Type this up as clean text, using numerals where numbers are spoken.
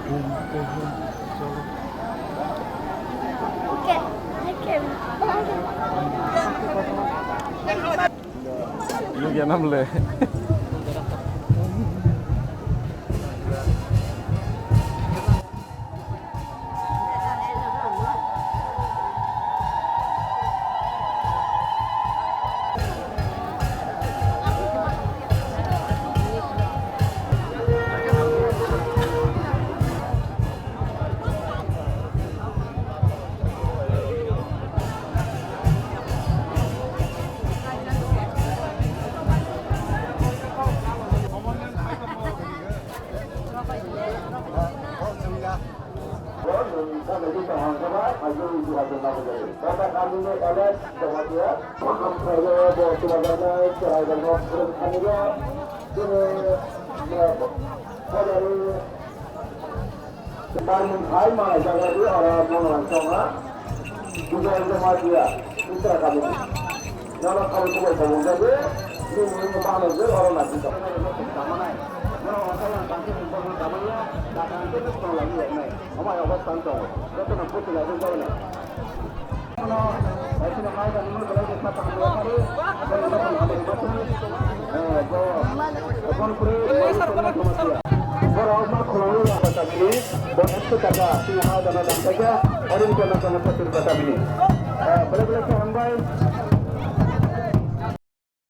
Lu ghiền năm lệ. Hai mana jaga dia orang orang sama, juga ada magia, kita kami. Nama kami semua sama jadi, ini mana je orang nak kita. Sama ni, mana orang yang kami semua sama ya, tak kami tu semua lagi ni. Ama yang awak santai, kita nak putih lagi jauh ni. Kalau ऐसे हमारे का निम्न बड़ा जितना काम हुआ करे, अगर हम हमारे बच्चों जो कौन पूरे समस्या और और खुलाने वाला बता मिले बहुत टका यहाँ दाना दान का और इनको ना समस्या फिर बता मिले बड़े बड़े से हम भाई